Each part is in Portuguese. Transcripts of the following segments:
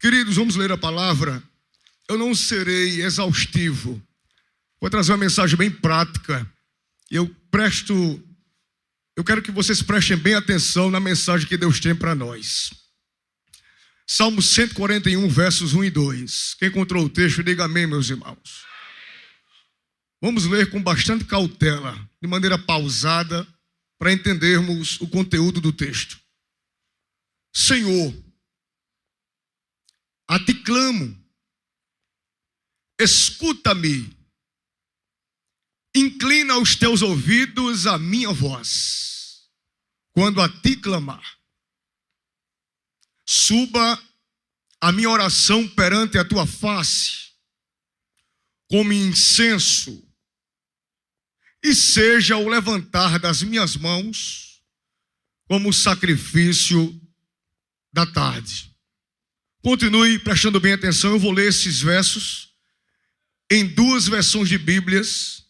Queridos, vamos ler a palavra. Eu não serei exaustivo. Vou trazer uma mensagem bem prática. Eu quero que vocês prestem bem atenção na mensagem que Deus tem para nós. Salmo 141, versos 1 e 2. Quem encontrou o texto, diga amém, meus irmãos. Vamos ler com bastante cautela, de maneira pausada, para entendermos o conteúdo do texto. Senhor, a ti clamo, escuta-me, inclina os teus ouvidos à minha voz, quando a ti clamar. Suba a minha oração perante a tua face, como incenso, e seja o levantar das minhas mãos como sacrifício da tarde. Continue prestando bem atenção, eu vou ler esses versos em duas versões de Bíblias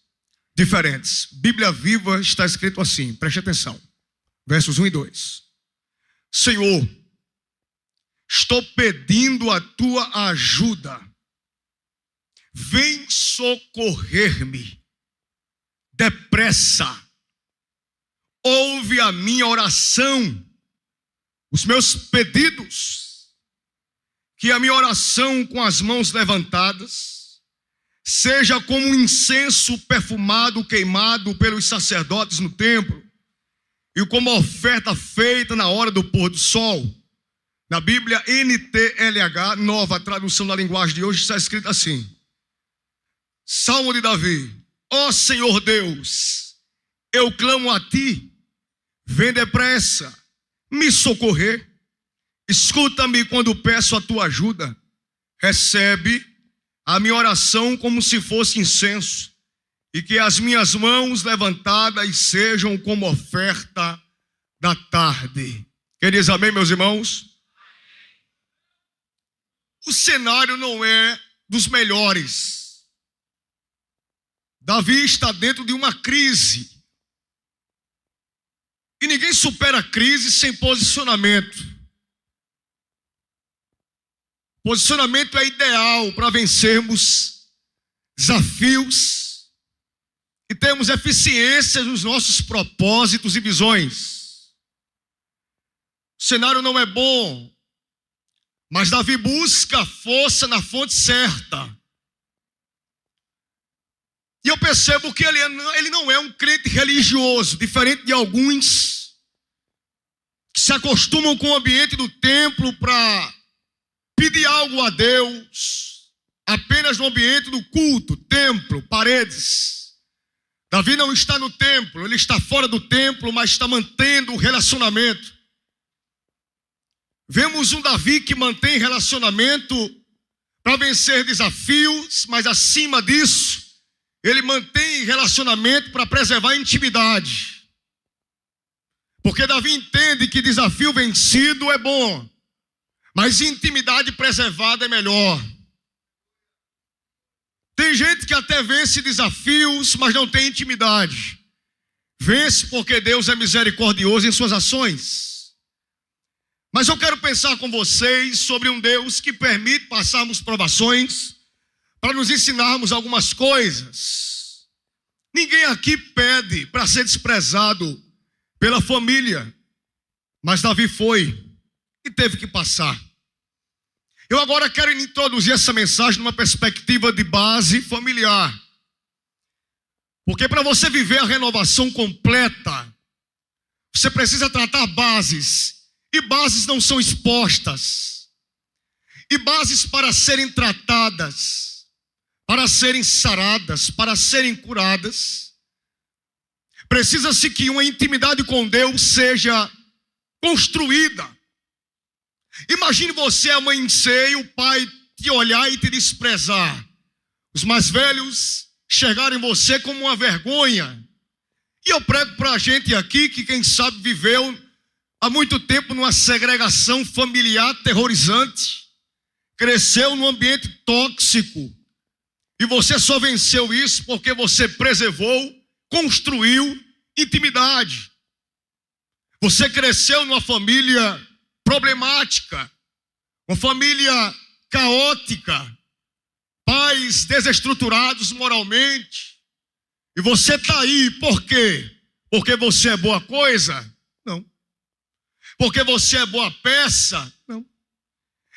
diferentes. Bíblia Viva está escrito assim, preste atenção, versos 1 e 2. Senhor, estou pedindo a tua ajuda, vem socorrer-me, depressa, ouve a minha oração, os meus pedidos, que a minha oração com as mãos levantadas seja como um incenso perfumado, queimado pelos sacerdotes no templo, e como a oferta feita na hora do pôr do sol. Na Bíblia NTLH, nova tradução da linguagem de hoje, está escrito assim: Salmo de Davi, ó Senhor Deus, eu clamo a ti, vem depressa, me socorrer, escuta-me quando peço a tua ajuda, recebe a minha oração como se fosse incenso, e que as minhas mãos levantadas sejam como oferta da tarde. Quer dizer amém, meus irmãos? O cenário não é dos melhores. Davi está dentro de uma crise. E ninguém supera a crise sem posicionamento. Posicionamento é ideal para vencermos desafios e termos eficiência nos nossos propósitos e visões. O cenário não é bom, mas Davi busca força na fonte certa. E eu percebo que ele não é um crente religioso, diferente de alguns que se acostumam com o ambiente do templo para pedir algo a Deus, apenas no ambiente do culto, templo, paredes. Davi não está no templo, ele está fora do templo, mas está mantendo o relacionamento. Vemos um Davi que mantém relacionamento para vencer desafios, mas acima disso, ele mantém relacionamento para preservar a intimidade. Porque Davi entende que desafio vencido é bom, mas intimidade preservada é melhor. Tem gente que até vence desafios, mas não tem intimidade. Vence porque Deus é misericordioso em suas ações. Mas eu quero pensar com vocês sobre um Deus que permite passarmos provações para nos ensinarmos algumas coisas. Ninguém aqui pede para ser desprezado pela família, mas Davi foi e teve que passar. Eu agora quero introduzir essa mensagem numa perspectiva de base familiar. Porque para você viver a renovação completa, você precisa tratar bases. E bases não são expostas. E bases para serem tratadas, para serem saradas, para serem curadas, precisa-se que uma intimidade com Deus seja construída. Imagine você amanhecer e o pai te olhar e te desprezar. Os mais velhos enxergarem você como uma vergonha. E eu prego para a gente aqui que quem sabe viveu há muito tempo numa segregação familiar aterrorizante, cresceu num ambiente tóxico, e você só venceu isso porque você preservou, construiu intimidade. Você cresceu numa família problemática, uma família caótica, pais desestruturados moralmente, e você está aí, por quê? Porque você é boa coisa? Não. Porque você é boa peça? Não.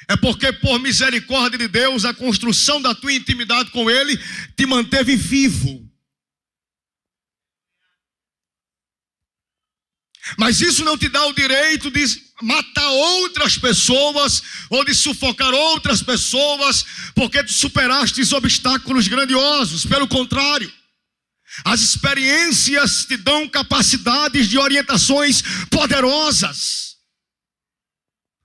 É porque por misericórdia de Deus, a construção da tua intimidade com Ele te manteve vivo. Mas isso não te dá o direito de matar outras pessoas ou de sufocar outras pessoas porque tu superaste obstáculos grandiosos. Pelo contrário, as experiências te dão capacidades de orientações poderosas.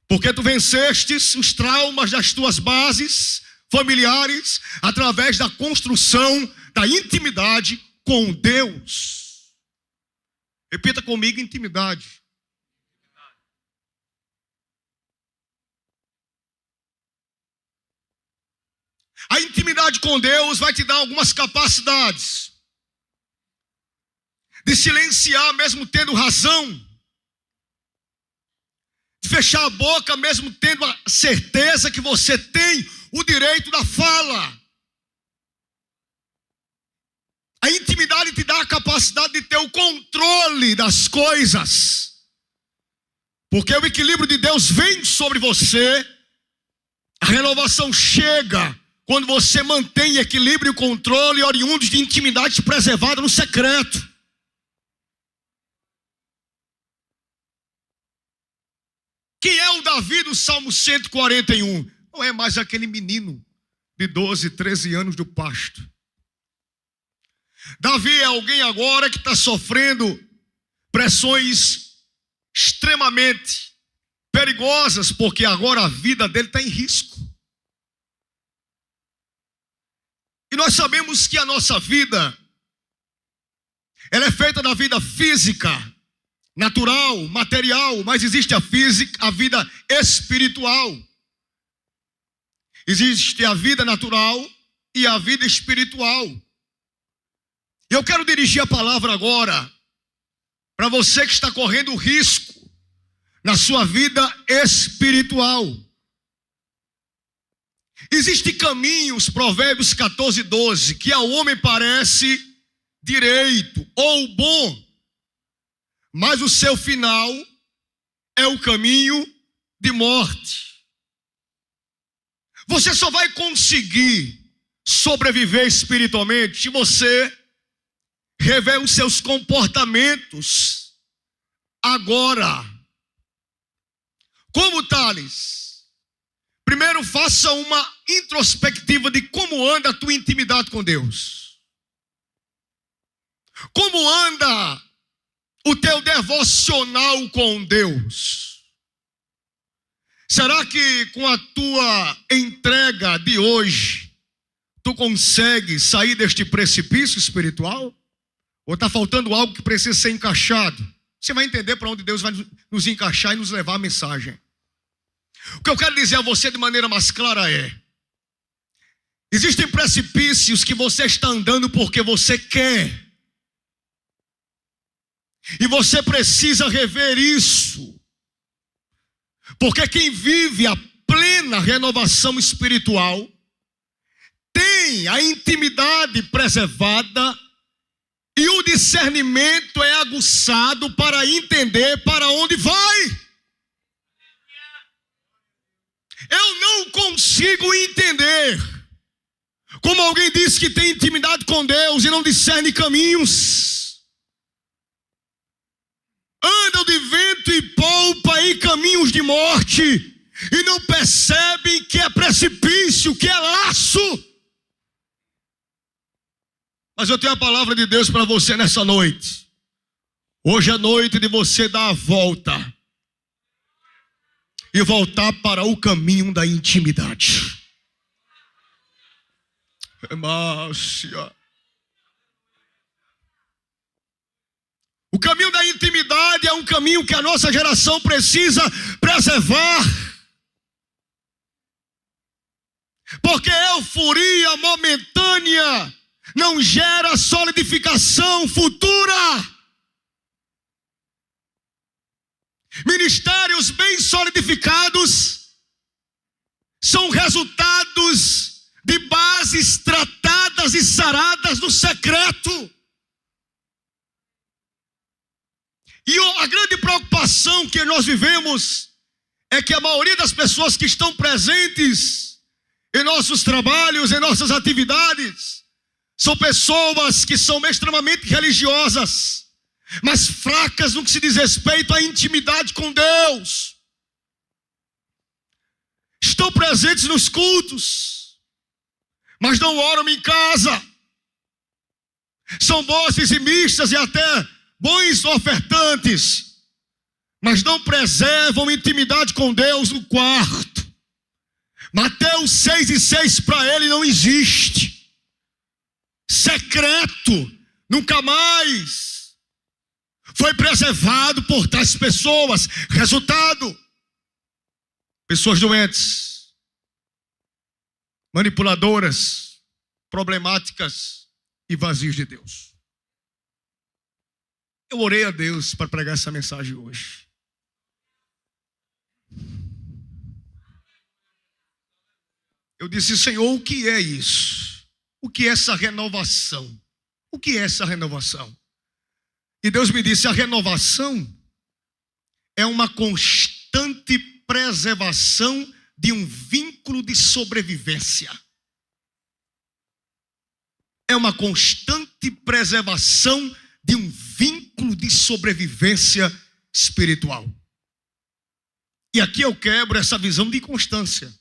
Porque tu vencestes os traumas das tuas bases familiares através da construção da intimidade com Deus. Repita comigo: intimidade. A intimidade com Deus vai te dar algumas capacidades de silenciar mesmo tendo razão, de fechar a boca mesmo tendo a certeza que você tem o direito da fala. A intimidade te dá a capacidade de ter o controle das coisas, porque o equilíbrio de Deus vem sobre você. A renovação chega quando você mantém equilíbrio e controle oriundos de intimidade preservada no secreto. Quem é o Davi do Salmo 141? Não é mais aquele menino de 12, 13 anos do pasto. Davi é alguém agora que está sofrendo pressões extremamente perigosas, porque agora a vida dele está em risco. E nós sabemos que a nossa vida, ela é feita da vida física, natural, material, mas existe a vida espiritual. Existe a vida natural e a vida espiritual. Eu quero dirigir a palavra agora para você que está correndo risco na sua vida espiritual. Existem caminhos, Provérbios 14, 12, que ao homem parece direito ou bom, mas o seu final é o caminho de morte. Você só vai conseguir sobreviver espiritualmente se você rever os seus comportamentos agora. Como tales? Primeiro, faça uma introspectiva de como anda a tua intimidade com Deus. Como anda o teu devocional com Deus? Será que com a tua entrega de hoje, tu consegue sair deste precipício espiritual? Ou está faltando algo que precisa ser encaixado? Você vai entender para onde Deus vai nos encaixar e nos levar a mensagem. O que eu quero dizer a você de maneira mais clara é: existem precipícios que você está andando porque você quer. E você precisa rever isso. Porque quem vive a plena renovação espiritual tem a intimidade preservada e o discernimento é aguçado para entender para onde vai. Eu não consigo entender como alguém diz que tem intimidade com Deus e não discerne caminhos. Andam de vento e polpa em caminhos de morte e não percebem que é precipício, que é laço. Mas eu tenho a palavra de Deus para você nessa noite. Hoje é noite de você dar a volta e voltar para o caminho da intimidade. Márcia. O caminho da intimidade é um caminho que a nossa geração precisa preservar. Porque euforia momentânea não gera solidificação futura. Ministérios bem solidificados são resultados de bases tratadas e saradas no secreto. E a grande preocupação que nós vivemos é que a maioria das pessoas que estão presentes em nossos trabalhos, em nossas atividades, são pessoas que são extremamente religiosas, mas fracas no que se diz respeito à intimidade com Deus. Estão presentes nos cultos, mas não oram em casa. São bons dizimistas e até bons ofertantes, mas não preservam intimidade com Deus no quarto. Mateus 6:6 para ele não existe. Secreto nunca mais foi preservado por tais pessoas. Resultado: pessoas doentes, manipuladoras, problemáticas e vazios de Deus. Eu orei a Deus para pregar essa mensagem hoje. Eu disse: Senhor, o que é isso? O que é essa renovação? O que é essa renovação? E Deus me disse: a renovação é uma constante preservação de um vínculo de sobrevivência. É uma constante preservação de um vínculo de sobrevivência espiritual. E aqui eu quebro essa visão de inconstância.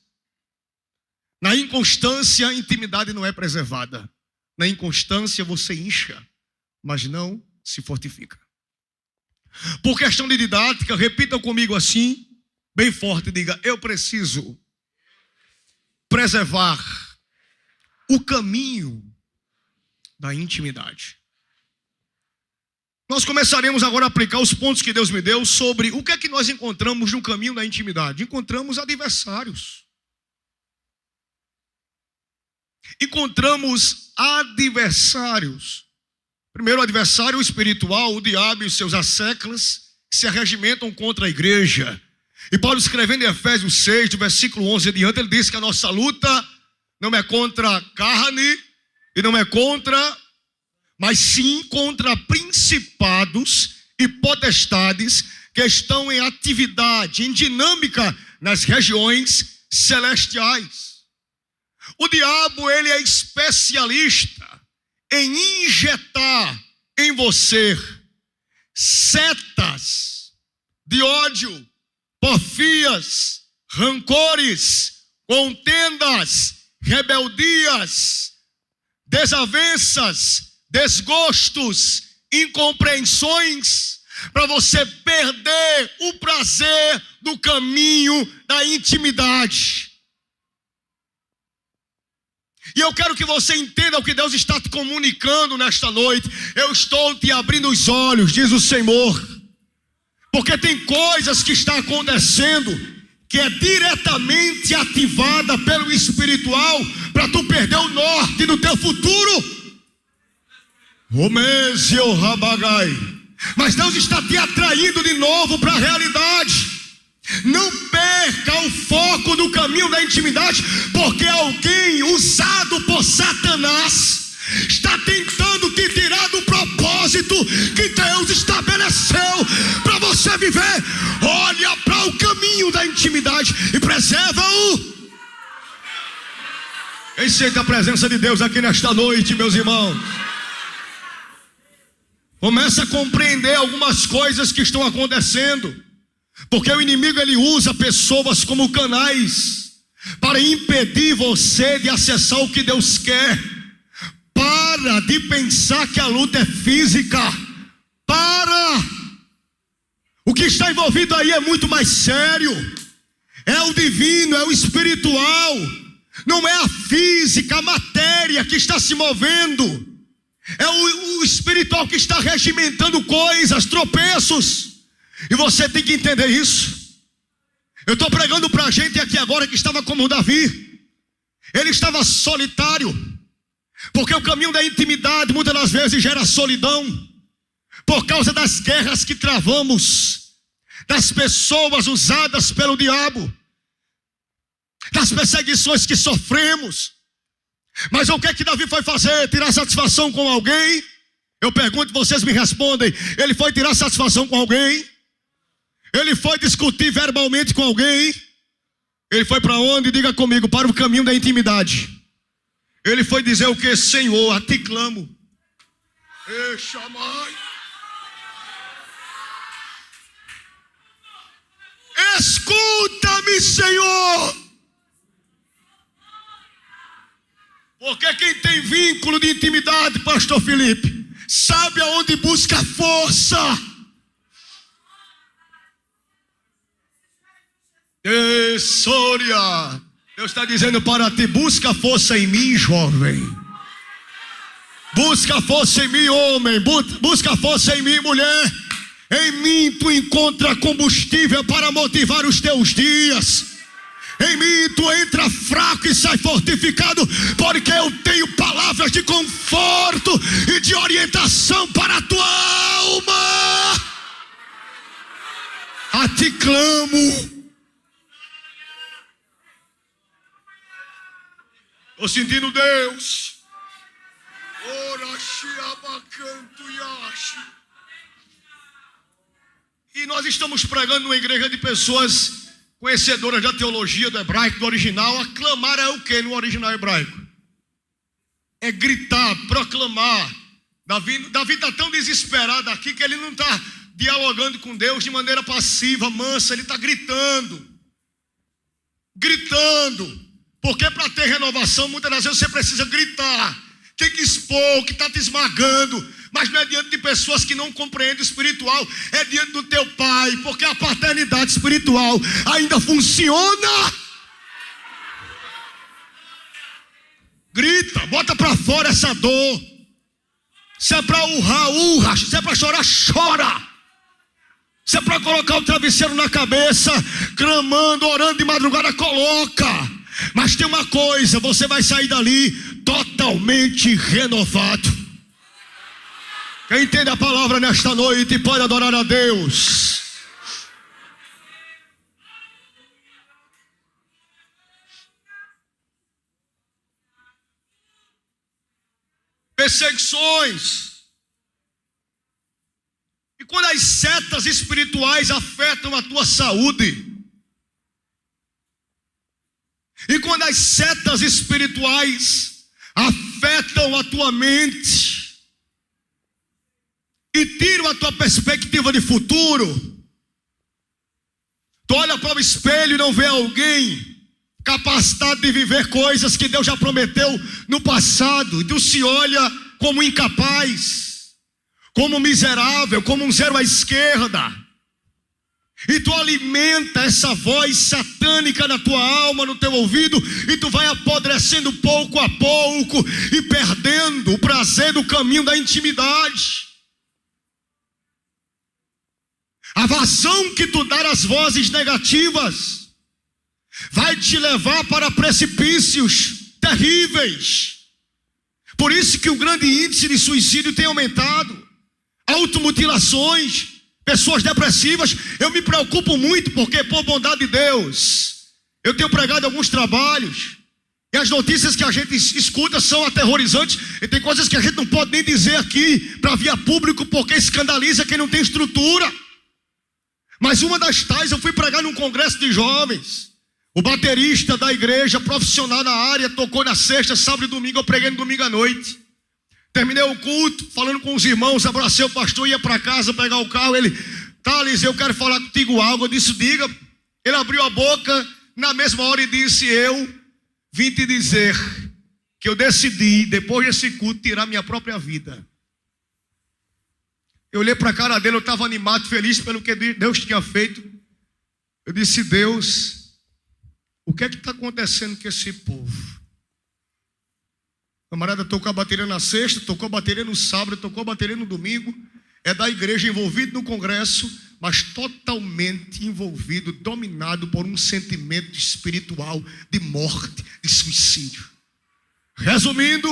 Na inconstância, a intimidade não é preservada. Na inconstância, você incha, mas não se fortifica. Por questão de didática, repita comigo assim, bem forte, diga: eu preciso preservar o caminho da intimidade. Nós começaremos agora a aplicar os pontos que Deus me deu sobre o que é que nós encontramos no caminho da intimidade. Encontramos adversários. Encontramos adversários. Primeiro, o adversário espiritual, o diabo e os seus asseclas, que se arregimentam contra a igreja. E Paulo, escrevendo em Efésios 6, do versículo 11 adiante, ele diz que a nossa luta não é contra a carne e não é contra, mas sim contra principados e potestades que estão em atividade, em dinâmica nas regiões celestiais. O diabo, ele é especialista em injetar em você setas de ódio, porfias, rancores, contendas, rebeldias, desavenças, desgostos, incompreensões, para você perder o prazer do caminho da intimidade. E eu quero que você entenda o que Deus está te comunicando nesta noite. Eu estou te abrindo os olhos, diz o Senhor, porque tem coisas que estão acontecendo que é diretamente ativada pelo espiritual para tu perder o norte do teu futuro. Mas Deus está te atraindo de novo para a realidade. Não perca o foco do caminho da intimidade, porque alguém usado por Satanás está tentando te tirar do propósito que Deus estabeleceu para você viver. Olha para o caminho da intimidade e preserva-o. Quem sente a presença de Deus aqui nesta noite, meus irmãos? Começa a compreender algumas coisas que estão acontecendo. Porque o inimigo, ele usa pessoas como canais para impedir você de acessar o que Deus quer. Para de pensar que a luta é física. Para! O que está envolvido aí é muito mais sério. É o divino, é o espiritual. Não é a física, a matéria que está se movendo. É o espiritual que está regimentando coisas, tropeços. E você tem que entender isso. Eu estou pregando para a gente aqui agora que estava como Davi. Ele estava solitário, porque o caminho da intimidade muitas das vezes gera solidão, por causa das guerras que travamos, das pessoas usadas pelo diabo. das perseguições que sofremos. Mas o que é que Davi foi fazer? Tirar satisfação com alguém? Eu pergunto, vocês me respondem. Ele foi tirar satisfação com alguém? Ele foi discutir verbalmente com alguém? Ele foi para onde? Diga comigo, para o caminho da intimidade. Ele foi dizer o que? Senhor, a ti clamo. Eixa, mãe. Escuta-me, Senhor. Porque quem tem vínculo de intimidade, pastor Felipe, sabe aonde busca força. Sônia, Deus está dizendo para ti, busca força em mim, jovem. Busca força em mim, homem. Busca força em mim, mulher. Em mim tu encontra combustível para motivar os teus dias. Em mim tu entra fraco e sai fortificado, porque eu tenho palavras de conforto e de orientação para a tua alma. A ti clamo. Estou sentindo Deus. E nós estamos pregando numa igreja de pessoas conhecedoras da teologia do hebraico, do original. Aclamar é o que no original hebraico? É gritar, proclamar. Davi está tão desesperado aqui que ele não está dialogando com Deus de maneira passiva, mansa. Ele está gritando. Porque para ter renovação, muitas das vezes você precisa gritar. Tem que expor o que está te esmagando. Mas não é diante de pessoas que não compreendem o espiritual. É diante do teu pai. Porque a paternidade espiritual ainda funciona. Grita, bota para fora essa dor. Se é para urrar, urra. Se é para chorar, chora. Se é para colocar o travesseiro na cabeça, clamando, orando de madrugada, coloca. Mas tem uma coisa, você vai sair dali totalmente renovado. Quem entende a palavra nesta noite pode adorar a Deus. Perseguições. E quando as setas espirituais afetam a tua saúde, e quando as setas espirituais afetam a tua mente e tiram a tua perspectiva de futuro, tu olha para o espelho e não vê alguém capacitado de viver coisas que Deus já prometeu no passado, e tu se olha como incapaz, como miserável, como um zero à esquerda. E tu alimenta essa voz satânica na tua alma, no teu ouvido, e tu vai apodrecendo pouco a pouco e perdendo o prazer do caminho da intimidade. A vazão que tu dá às vozes negativas vai te levar para precipícios terríveis. Por isso que o grande índice de suicídio tem aumentado. Automutilações, pessoas depressivas. Eu me preocupo muito porque, por bondade de Deus, eu tenho pregado alguns trabalhos e as notícias que a gente escuta são aterrorizantes, e tem coisas que a gente não pode nem dizer aqui para via público, porque escandaliza quem não tem estrutura. Mas uma das tais, eu fui pregar num congresso de jovens. O baterista da igreja, profissional na área, tocou na sexta, sábado e domingo. Eu preguei no domingo à noite. Terminei o culto, falando com os irmãos, abracei o pastor, ia para casa pegar o carro. Ele, Thales, eu quero falar contigo algo. Eu disse, diga. Ele abriu a boca na mesma hora e disse, eu vim te dizer que eu decidi, depois desse culto, tirar minha própria vida. Eu olhei para a cara dele, eu estava animado, feliz pelo que Deus tinha feito. Eu disse, Deus, o que é que está acontecendo com esse povo? O camarada tocou a bateria na sexta, tocou a bateria no sábado, tocou a bateria no domingo. É da igreja, envolvido no congresso, mas totalmente envolvido, dominado por um sentimento espiritual de morte, de suicídio. Resumindo,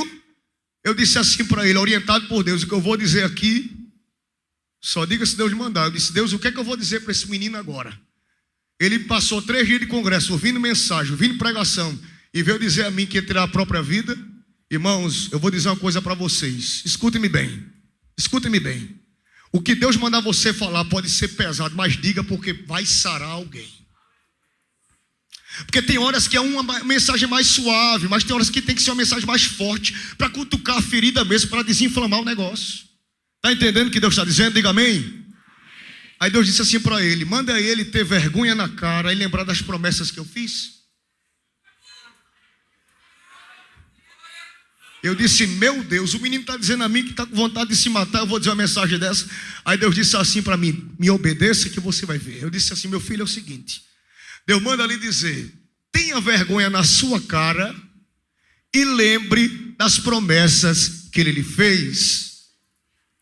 eu disse assim para ele, orientado por Deus, o que eu vou dizer aqui, só diga se Deus mandar. Eu disse, Deus, o que é que eu vou dizer para esse menino agora? Ele passou 3 dias de congresso, ouvindo mensagem, ouvindo pregação, e veio dizer a mim que ia tirar a própria vida. Irmãos, eu vou dizer uma coisa para vocês. Escutem-me bem. Escutem-me bem. O que Deus mandar você falar pode ser pesado, mas diga, porque vai sarar alguém. Porque tem horas que é uma mensagem mais suave, mas tem horas que tem que ser uma mensagem mais forte, para cutucar a ferida mesmo, para desinflamar o negócio. Está entendendo o que Deus está dizendo? Diga amém. Aí Deus disse assim para ele: manda ele ter vergonha na cara e lembrar das promessas que eu fiz. Eu disse: meu Deus, o menino está dizendo a mim que está com vontade de se matar, eu vou dizer uma mensagem dessa. Aí Deus disse assim para mim: me obedeça que você vai ver. Eu disse assim: meu filho, é o seguinte, Deus manda lhe dizer, tenha vergonha na sua cara e lembre das promessas que ele lhe fez.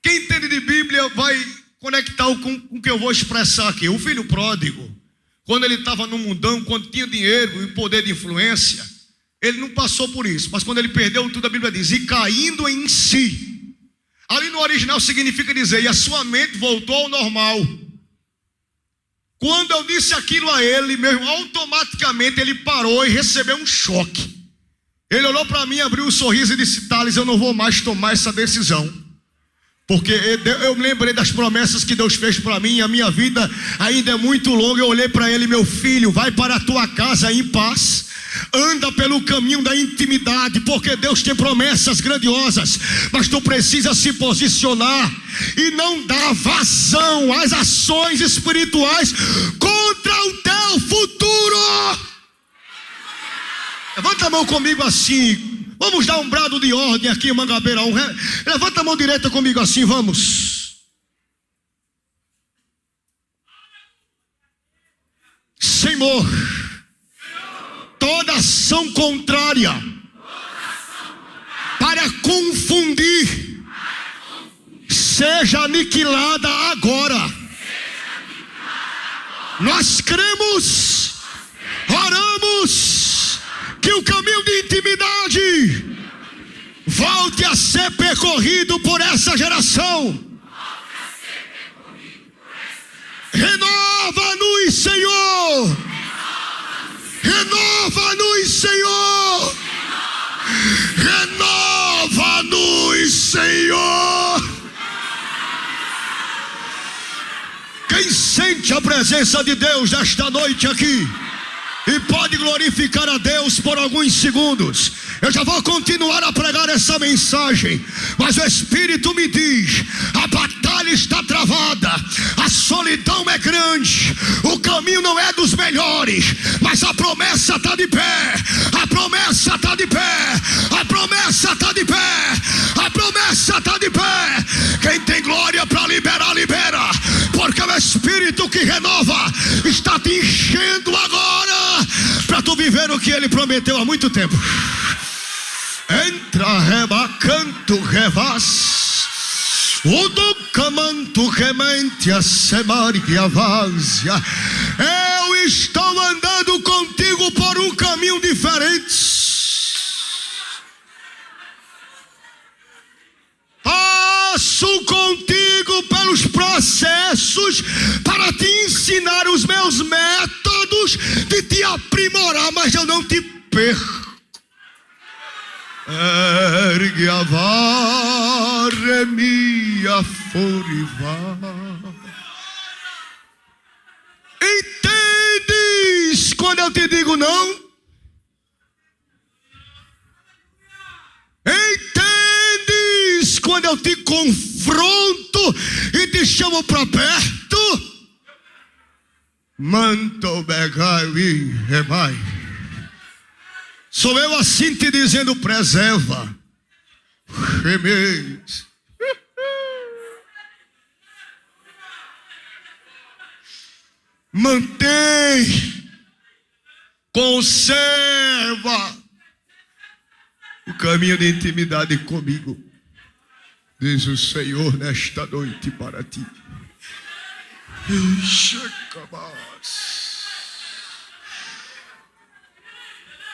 Quem entende de Bíblia vai conectar com o que eu vou expressar aqui. O filho pródigo, quando ele estava no mundão, quando tinha dinheiro e poder de influência, ele não passou por isso, mas quando ele perdeu tudo, a Bíblia diz, e caindo em si. Ali no original significa dizer, e a sua mente voltou ao normal. Quando eu disse aquilo a ele, meu irmão, automaticamente ele parou e recebeu um choque. Ele olhou para mim, abriu um sorriso e disse: Thales, eu não vou mais tomar essa decisão, porque eu me lembrei das promessas que Deus fez para mim, a minha vida ainda é muito longa. Eu olhei para ele: meu filho, vai para a tua casa em paz, anda pelo caminho da intimidade, porque Deus tem promessas grandiosas, mas tu precisa se posicionar e não dar vazão às ações espirituais contra o teu futuro. Levanta a mão comigo assim. Vamos dar um brado de ordem aqui em Mangabeira 1. Levanta a mão direita comigo assim, vamos. Senhor, toda ação contrária para confundir seja aniquilada agora. Nós cremos, oramos, que o caminho de intimidade volte a ser percorrido por essa geração. Renova-nos, Senhor. Renova-nos, Senhor. Renova-nos, Senhor. Quem sente a presença de Deus nesta noite aqui e pode glorificar a Deus por alguns segundos. Eu já vou continuar a pregar essa mensagem, mas o Espírito me diz: a batalha está travada, a solidão é grande, o caminho não é dos melhores, mas a promessa está de pé, a promessa está de pé, a promessa está de pé, a promessa está de pé. Quem tem glória para liberar, libera, porque o Espírito que renova está te enchendo agora, para tu viver o que ele prometeu há muito tempo. Entra rebacanto revas, o do camanto remente a semargue avazia. Eu estou andando contigo por um caminho diferente. Passo contigo pelos processos para te ensinar os meus métodos de te aprimorar, mas eu não te perco. Ergue a vara, minha foriva. Entendes quando eu te digo não? Entendes quando eu te confronto e te chamo para perto? Manto begai e rebai. Sou eu assim te dizendo: preserva, remeis. Mantém, conserva o caminho de intimidade comigo, diz o Senhor nesta noite para ti.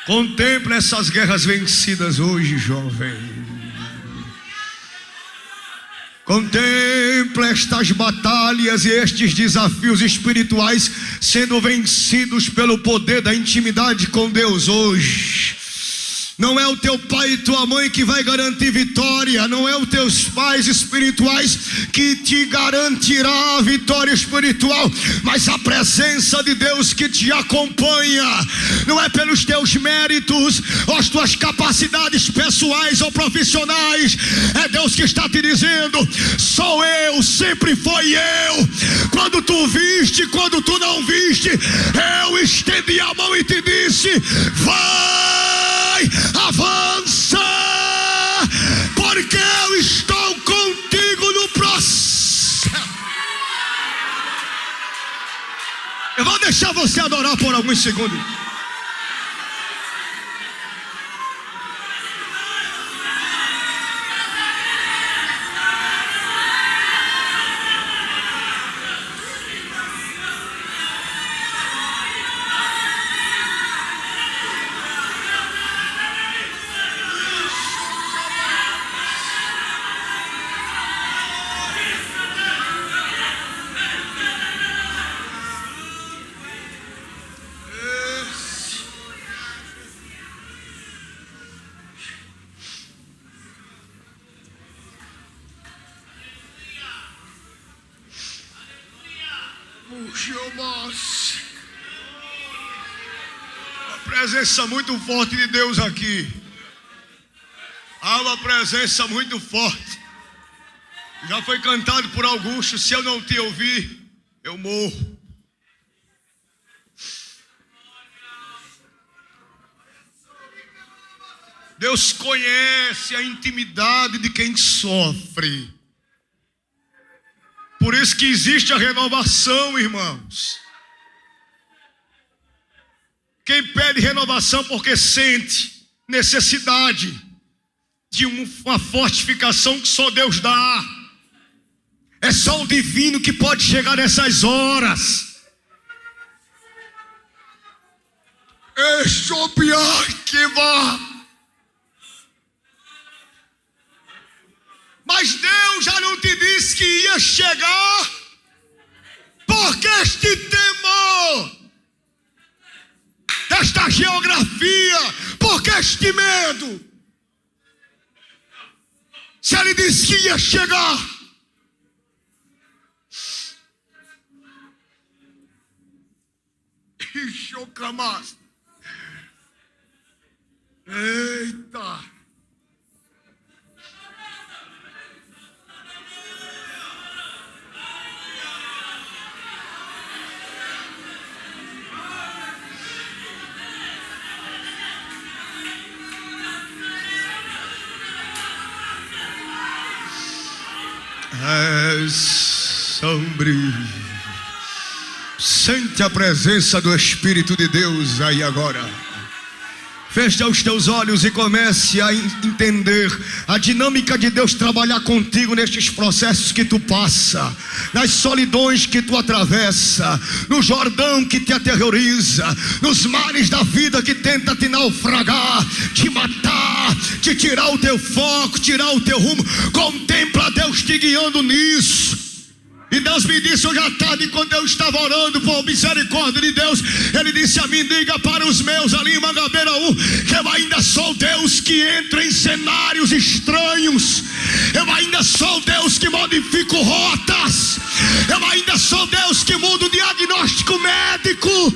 Contempla essas guerras vencidas hoje, jovem. Contempla estas batalhas e estes desafios espirituais sendo vencidos pelo poder da intimidade com Deus hoje. Não é o teu pai e tua mãe que vai garantir vitória, não é os teus pais espirituais que te garantirá a vitória espiritual, mas a presença de Deus que te acompanha. Não é pelos teus méritos ou as tuas capacidades pessoais ou profissionais, é Deus que está te dizendo: sou eu, sempre foi eu. Quando tu viste, quando tu não viste, eu estendi a mão e te disse: vai, avança, porque eu estou contigo no próximo. Eu vou deixar você adorar por alguns segundos. Uma presença muito forte de Deus aqui. Há uma presença muito forte. Já foi cantado por Augusto: se eu não te ouvir, eu morro. Deus conhece a intimidade de quem sofre. Por isso que existe a renovação, irmãos. Quem pede renovação porque sente necessidade de uma fortificação que só Deus dá. É só o divino que pode chegar nessas horas. Mas Deus já não te disse que ia chegar. Por que este temor? Desta geografia? Por que este medo? Se Ele disse que ia chegar. Eita! É sombrio. Sente a presença do Espírito de Deus aí agora. Feche os teus olhos e comece a entender a dinâmica de Deus trabalhar contigo nestes processos que tu passa, nas solidões que tu atravessa, no Jordão que te aterroriza, nos mares da vida que tenta te naufragar, te matar, te tirar o teu foco, tirar o teu rumo. Contempla Deus te guiando nisso. E Deus me disse hoje à tarde, quando eu estava orando por misericórdia de Deus, Ele disse a mim: diga para os meus ali em Mangabeira 1, que eu ainda sou Deus que entra em cenários estranhos. Eu ainda sou Deus que modifico rotas. Eu ainda sou Deus que muda o diagnóstico médico.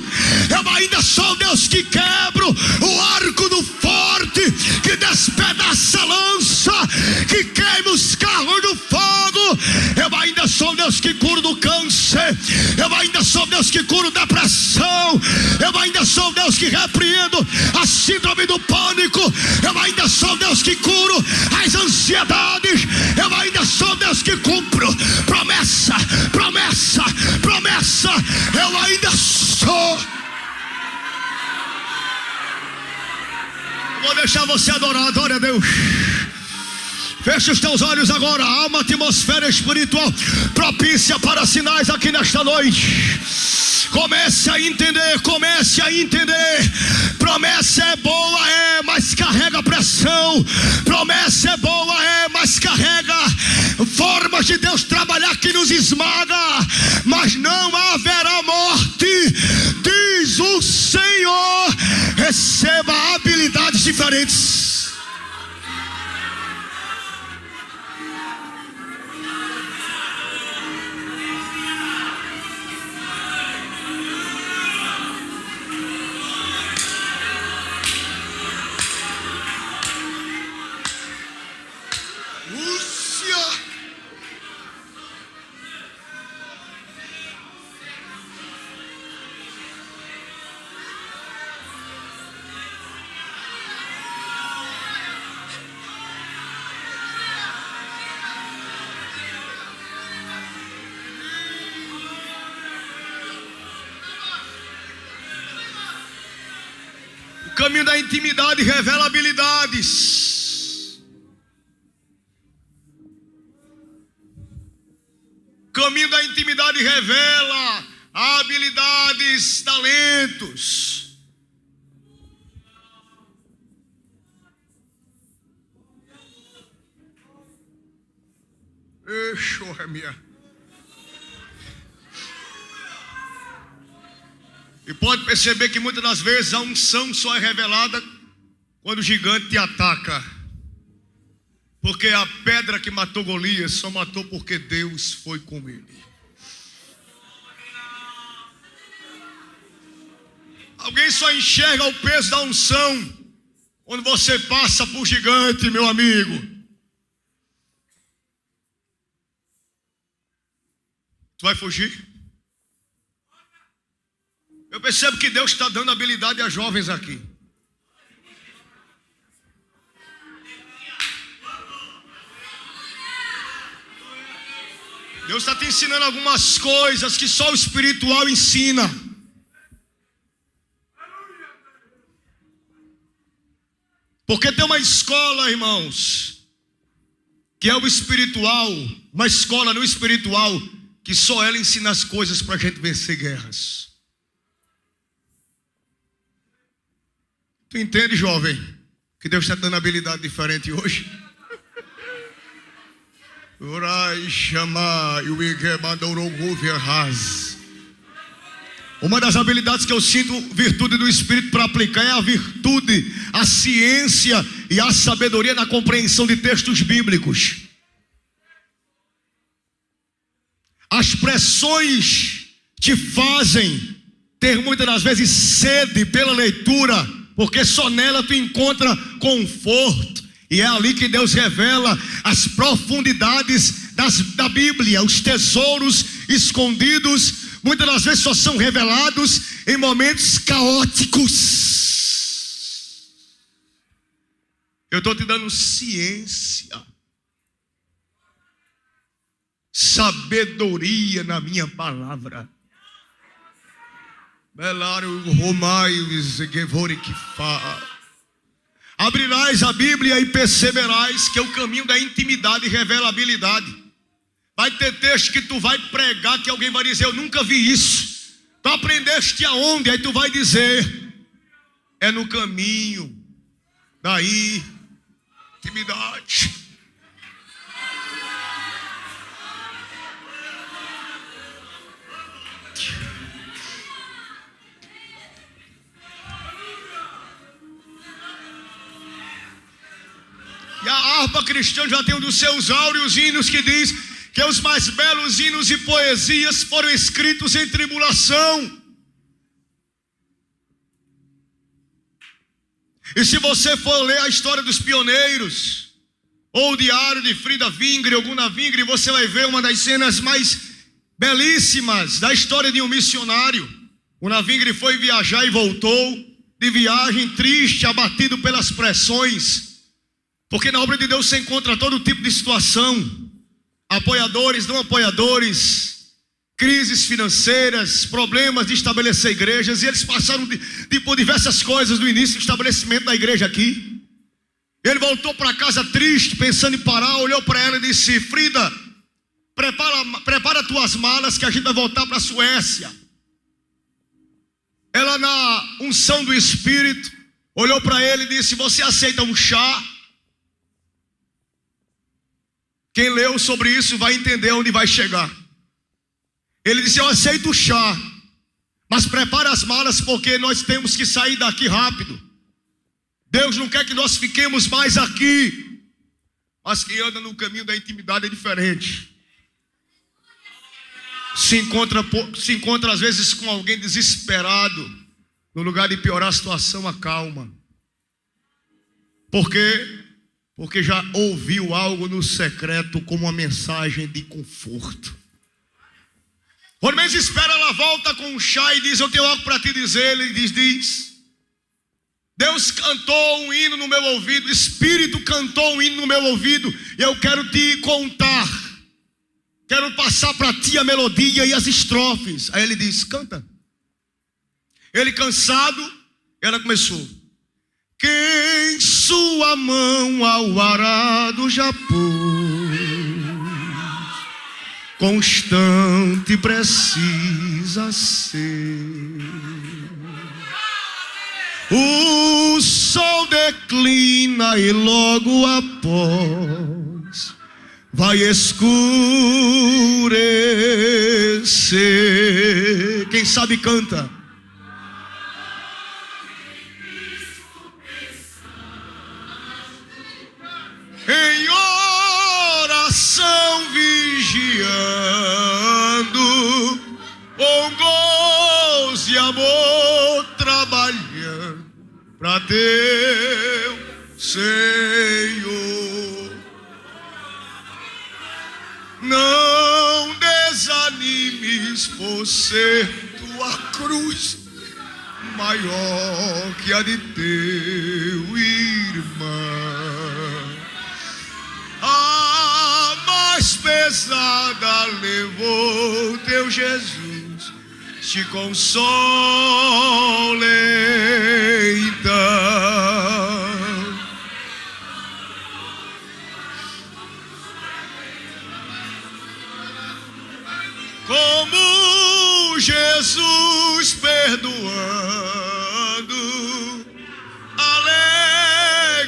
Eu ainda sou Deus que quebro o arco do forte, que despedaça a lança, que queima os carros do fogo. Eu ainda sou Deus que cura do câncer. Eu ainda sou Deus que cura depressão. Eu ainda sou Deus que repreendo a síndrome do pânico. Eu ainda sou Deus que curo as ansiedades. Eu ainda sou Deus que cumpro promessa, promessa, promessa. Eu ainda sou. Vou deixar você adorar, adore a Deus. Feche os teus olhos agora. Há uma atmosfera espiritual propícia para sinais aqui nesta noite. Comece a entender, comece a entender. Promessa é boa, mas carrega pressão. Promessa é boa, mas carrega forma armas de Deus trabalhar que nos esmaga, mas não haverá morte, diz o Senhor. Receba habilidades diferentes. O caminho da intimidade revela habilidades. O caminho da intimidade revela habilidades, talentos. E pode perceber que muitas das vezes a unção só é revelada quando o gigante te ataca. Porque a pedra que matou Golias só matou porque Deus foi com ele. Alguém só enxerga o peso da unção quando você passa por gigante, meu amigo. Tu vai fugir? Eu percebo que Deus está dando habilidade a jovens aqui. Deus está te ensinando algumas coisas que só o espiritual ensina. Porque tem uma escola, irmãos, que é o espiritual, uma escola no espiritual, que só ela ensina as coisas para a gente vencer guerras. Tu entende, jovem, que Deus está dando habilidade diferente hoje? Uma das habilidades que eu sinto virtude do Espírito para aplicar é a virtude, a ciência e a sabedoria na compreensão de textos bíblicos. As pressões te fazem ter muitas das vezes sede pela leitura, porque só nela tu encontra conforto. E é ali que Deus revela as profundidades da Bíblia. Os tesouros escondidos, muitas das vezes só são revelados em momentos caóticos. Eu estou te dando ciência, sabedoria na minha palavra. Abrirás a Bíblia e perceberás que o caminho da intimidade revela habilidade. Vai ter texto que tu vai pregar que alguém vai dizer: eu nunca vi isso. Tu aprendeste aonde? Aí tu vai dizer: é no caminho da intimidade. E a harpa cristã já tem um dos seus áureos hinos que diz que os mais belos hinos e poesias foram escritos em tribulação. E se você for ler a história dos pioneiros, ou o diário de Frida Wingre, ou Gunnar Wingre, você vai ver uma das cenas mais belíssimas da história de um missionário. Gunnar Wingre foi viajar e voltou de viagem triste, abatido pelas pressões. Porque na obra de Deus você encontra todo tipo de situação. Apoiadores, não apoiadores, crises financeiras, problemas de estabelecer igrejas. E eles passaram por diversas coisas no início do estabelecimento da igreja aqui. Ele voltou para casa triste, pensando em parar. Olhou para ela e disse: Frida, prepara tuas malas que a gente vai voltar para a Suécia. Ela, na unção do Espírito, olhou para ele e disse: você aceita um chá? Quem leu sobre isso vai entender onde vai chegar. Ele disse: eu aceito o chá, mas prepara as malas, porque nós temos que sair daqui rápido. Deus não quer que nós fiquemos mais aqui. Mas quem anda no caminho da intimidade é diferente. Se encontra às vezes com alguém desesperado, no lugar de piorar a situação, acalma. Por quê? Porque já ouviu algo no secreto como uma mensagem de conforto. Quando me espera, ela volta com um chá e diz: eu tenho algo para te dizer. Ele diz: Deus cantou um hino no meu ouvido, o Espírito cantou um hino no meu ouvido, e eu quero te contar, quero passar para ti a melodia e as estrofes. Aí ele diz: canta. Ele cansado, ela começou: quem sua mão ao arado já pôs, constante precisa ser. O sol declina e logo após vai escurecer. Quem sabe canta. Em oração vigiando, com gozo e amor trabalhando para teu Senhor. Não desanimes por ser tua cruz maior que a de teu irmão. A mais pesada levou teu Jesus, te console então. Como Jesus perdoando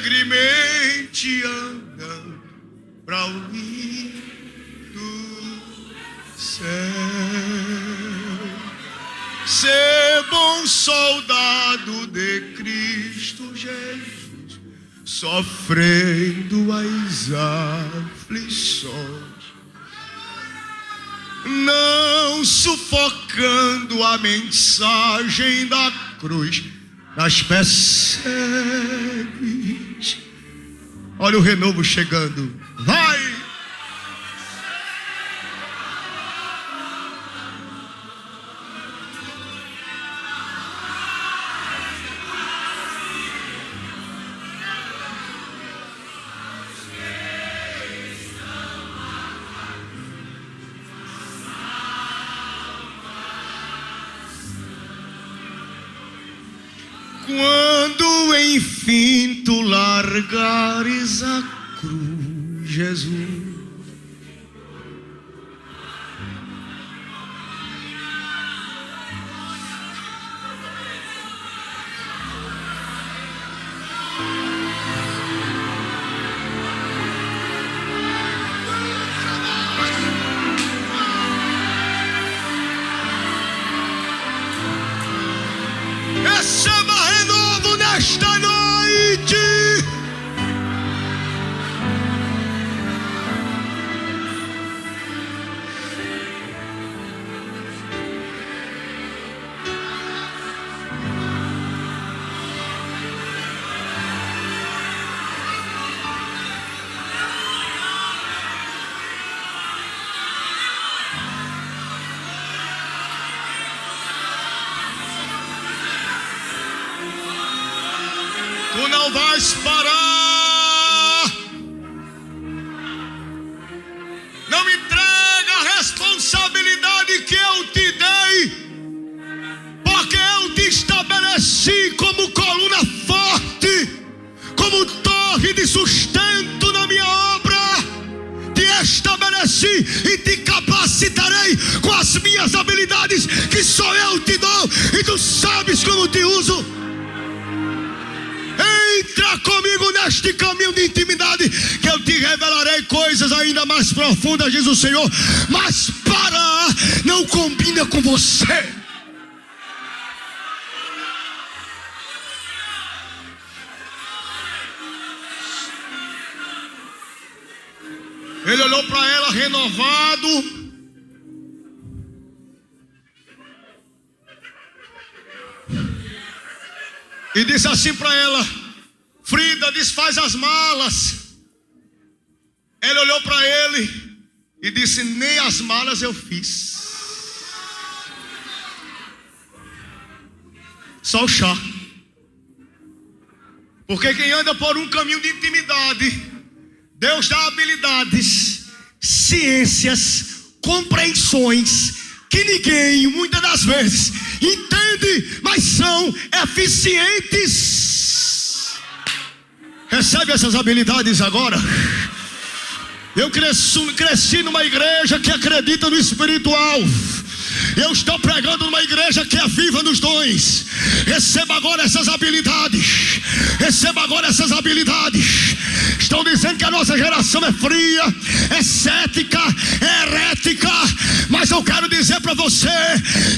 alegremente andando para o lindo céu. Ser bom soldado de Cristo Jesus, sofrendo as aflições, não sufocando a mensagem da cruz, nas persegues. Olha o renovo chegando. Vai! Quando enfim tu largares a cruz, Jesus, receba renovo nesta noite. Tu não vais parar. Não entrega a responsabilidade que eu te dei, porque eu te estabeleci como coluna forte, como torre de sustento na minha obra. Te estabeleci e te capacitarei com as minhas habilidades, que só eu te dou, e tu sabes como te uso. Entra comigo neste caminho de intimidade, que eu te revelarei coisas coisas ainda mais profundas, diz o Senhor. Mas para, não combina com você. Ele olhou para ela renovado. E disse assim para ela: Frida, desfaz as malas. Ele olhou para ele e disse: nem as malas eu fiz, só o chá. Porque quem anda por um caminho de intimidade, Deus dá habilidades, ciências, compreensões que ninguém, muitas das vezes, entende, mas são eficientes. Recebe essas habilidades agora. Eu cresci numa igreja que acredita no espiritual. Eu estou pregando numa igreja que é viva nos dons. Receba agora essas habilidades. Receba agora essas habilidades. Estão dizendo que a nossa geração é fria, é cética, é herética. Mas eu quero dizer para você,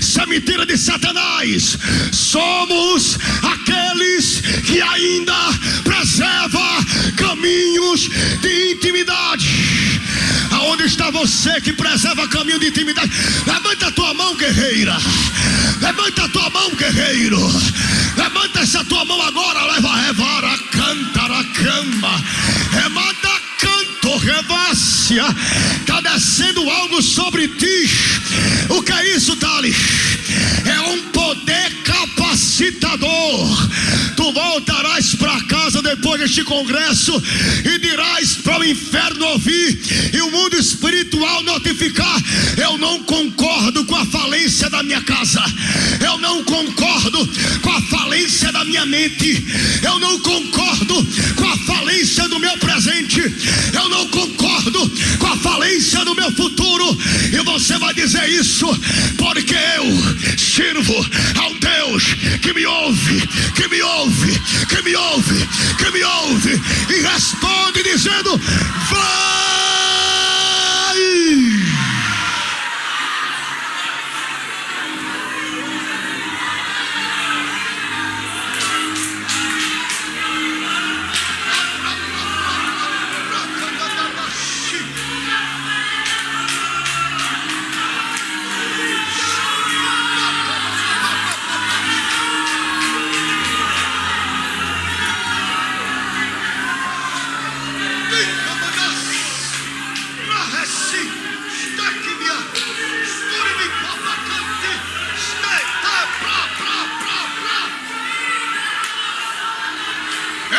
isso é mentira de Satanás. Somos aqueles que ainda preservam caminhos de intimidade. Aonde está você que preserva caminho de intimidade? Levanta a tua mão, guerreira. Levanta a tua mão, guerreiro. Levanta essa tua mão agora. Leva, revara, cantara, cama. Remata, canto, revácia. Está descendo algo sobre ti. O que é isso, Thales? É um poder capacitador. Tu voltarás para casa depois deste congresso e dirás para o inferno ouvir e o mundo espiritual notificar: eu não concordo com a falência da minha casa, eu não concordo com a falência da minha mente, eu não concordo com a falência do meu presente, eu não concordo com a falência do meu futuro. E você vai dizer isso porque eu sirvo a um Deus que me ouve, que me ouve, que me ouve, que me ouve, e responde dizendo: vai!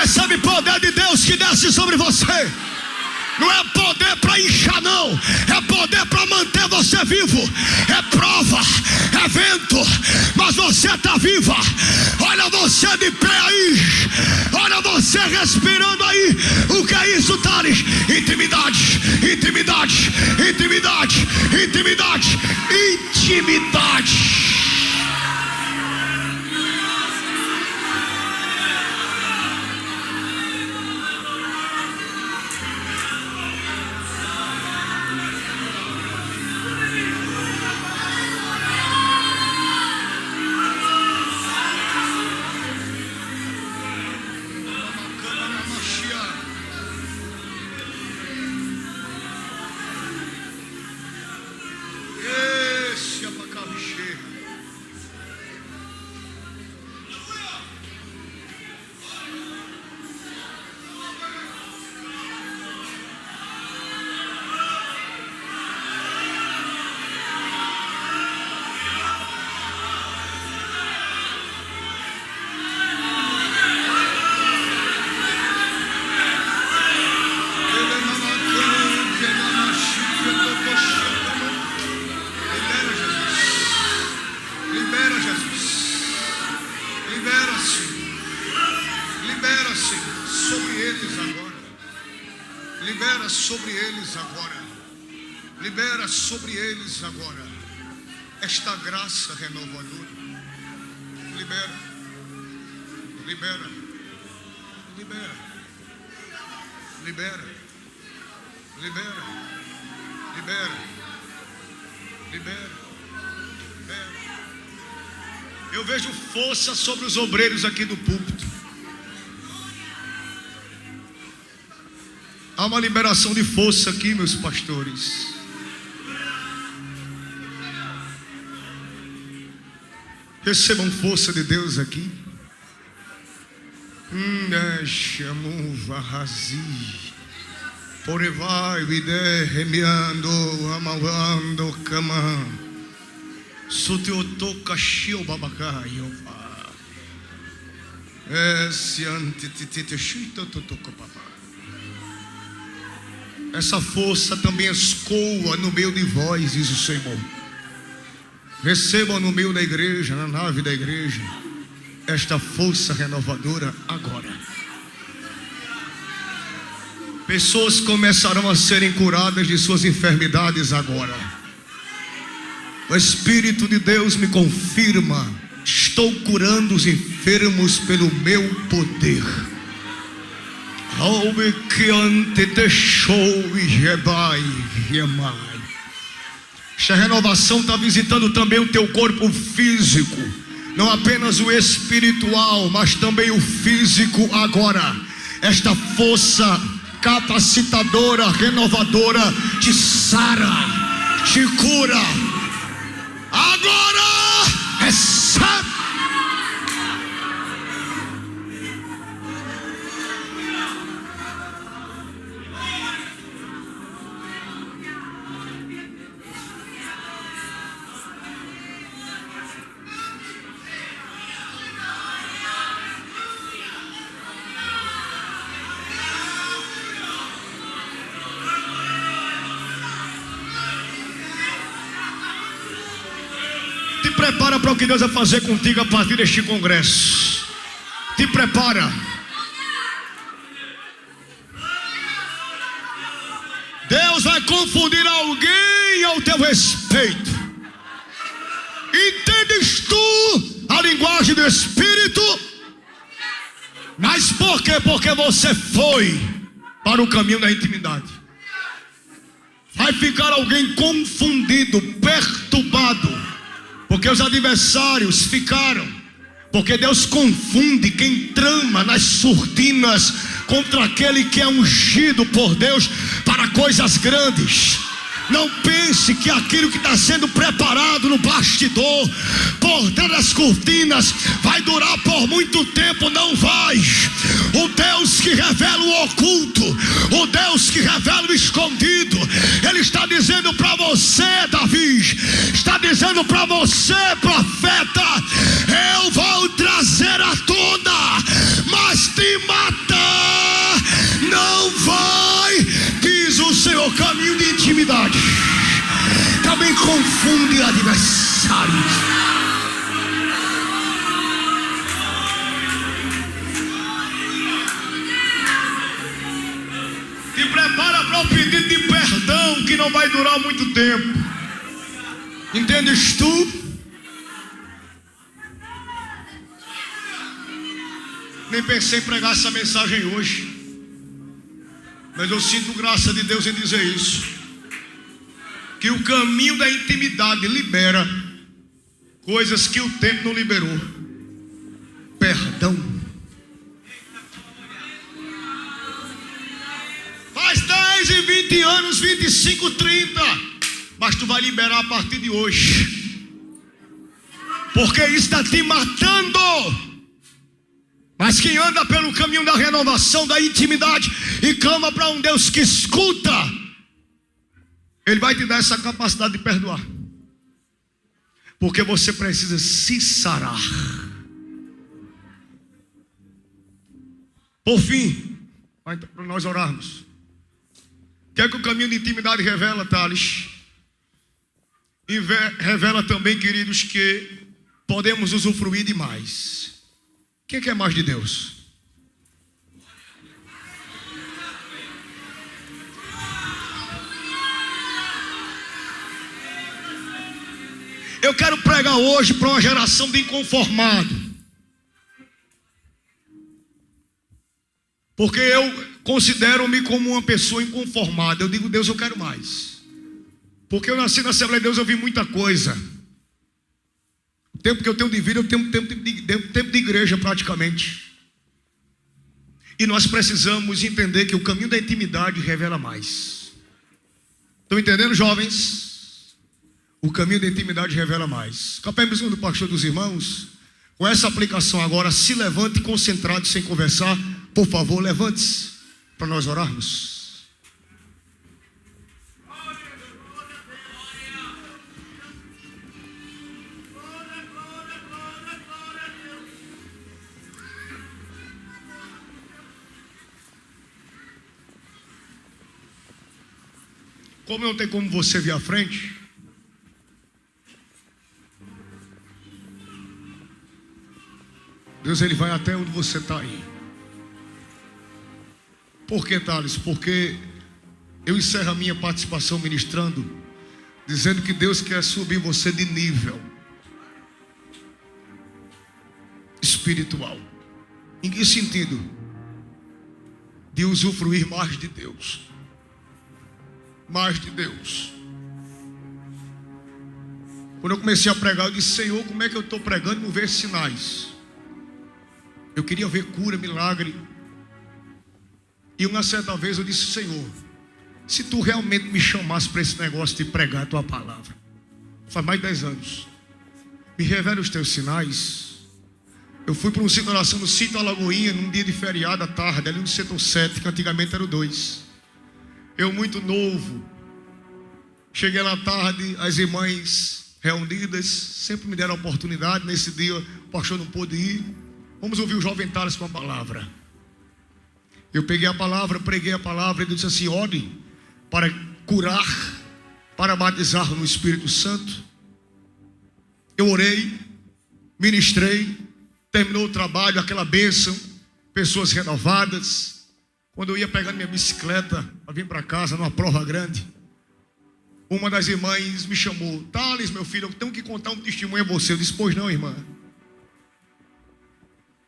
Recebe poder de Deus que desce sobre você. Não é poder para inchar, não. É poder para manter você vivo. É prova, é vento, mas você está viva. Olha você de pé aí. Olha você respirando aí. O que é isso, Thales? Intimidade, intimidade, intimidade, intimidade, intimidade. Libera sobre eles agora. Libera sobre eles agora esta graça renovadora. Libera. Libera. Libera. Libera. Libera. Libera. Libera. Libera. Eu vejo força sobre os obreiros aqui do púlpito. Há uma liberação de força aqui, meus pastores. Recebam força de Deus aqui. Porevai vide remiando amavando cama. Sutiotoka shio babacaio. Esse antitite shito totoko papai. Essa força também escoa no meio de vós, diz o Senhor. Recebam no meio da igreja, na nave da igreja, esta força renovadora agora. Pessoas começarão a serem curadas de suas enfermidades agora. O Espírito de Deus me confirma: estou curando os enfermos pelo meu poder. Esta renovação está visitando também o teu corpo físico, não apenas o espiritual, mas também o físico agora. Esta força capacitadora, renovadora, te sara, te cura. Agora recebe. Te prepara para o que Deus vai fazer contigo a partir deste congresso. Te prepara. Deus vai confundir alguém ao teu respeito. Entendes tu a linguagem do Espírito? Mas por quê? Porque você foi para o caminho da intimidade. Vai ficar alguém confundido, perturbado, porque os adversários ficaram. Porque Deus confunde quem trama nas surtinas contra aquele que é ungido por Deus para coisas grandes. Não pense que aquilo que está sendo preparado no bastidor, por trás das cortinas, vai durar por muito tempo. Não vai. O Deus que revela o oculto, o Deus que revela o escondido, Ele está dizendo para você, Davi, está dizendo para você, profeta: eu vou trazer à tona, mas te matar não vai, diz o Senhor. Caminho de intimidade também confunde adversários. Te prepara para o pedido de perdão que não vai durar muito tempo. Entendes tu? Nem pensei em pregar essa mensagem hoje, mas eu sinto graça de Deus em dizer isso. Que o caminho da intimidade libera coisas que o tempo não liberou. Perdão. Faz 10 e 20 anos, 25, 30, mas tu vai liberar a partir de hoje, porque isso está te matando. Mas quem anda pelo caminho da renovação, da intimidade, e clama para um Deus que escuta, Ele vai te dar essa capacidade de perdoar. Porque você precisa se sarar. Por fim, para nós orarmos, o que é que o caminho de intimidade revela, Thales? E revela também, queridos, que podemos usufruir de mais. O que é mais de Deus? Eu quero pregar hoje para uma geração de inconformado. Porque eu consideram-me como uma pessoa inconformada. Eu digo, Deus, eu quero mais. Porque eu nasci na Assembleia de Deus, eu vi muita coisa. O tempo que eu tenho de vida, eu tenho tempo de igreja praticamente. E nós precisamos entender que o caminho da intimidade revela mais. Estão entendendo, jovens? O caminho da intimidade revela mais. Com a permissão do pastor dos irmãos, com essa aplicação agora, se levante concentrado, sem conversar. Por favor, levante-se para nós orarmos. Como não tem como você vir à frente, Deus, Ele vai até onde você está aí. Por que, Thales? Porque eu encerro a minha participação ministrando, dizendo que Deus quer subir você de nível espiritual. Em que sentido? De usufruir mais de Deus. Mais de Deus. Quando eu comecei a pregar, eu disse, Senhor, como é que eu estou pregando e não vejo sinais? Eu queria ver cura, milagre. E uma certa vez eu disse, Senhor, se tu realmente me chamasse para esse negócio de pregar a tua palavra, faz mais de 10 anos, me revela os teus sinais. Eu fui para um sítio de oração no sítio Alagoinha, num dia de feriado à tarde, ali no setor 7, que antigamente era o 2. Eu muito novo, cheguei lá tarde, as irmãs reunidas, sempre me deram a oportunidade. Nesse dia o pastor não pôde ir. Vamos ouvir o jovem Thales com a palavra. Eu peguei a palavra, preguei a palavra, ele disse assim, ore para curar, para batizar no Espírito Santo. Eu orei, ministrei, terminou o trabalho, aquela bênção, pessoas renovadas. Quando eu ia pegando minha bicicleta para vir para casa, numa prova grande, uma das irmãs me chamou, Thales, meu filho, eu tenho que contar um testemunho a você. Eu disse, pois não, irmã.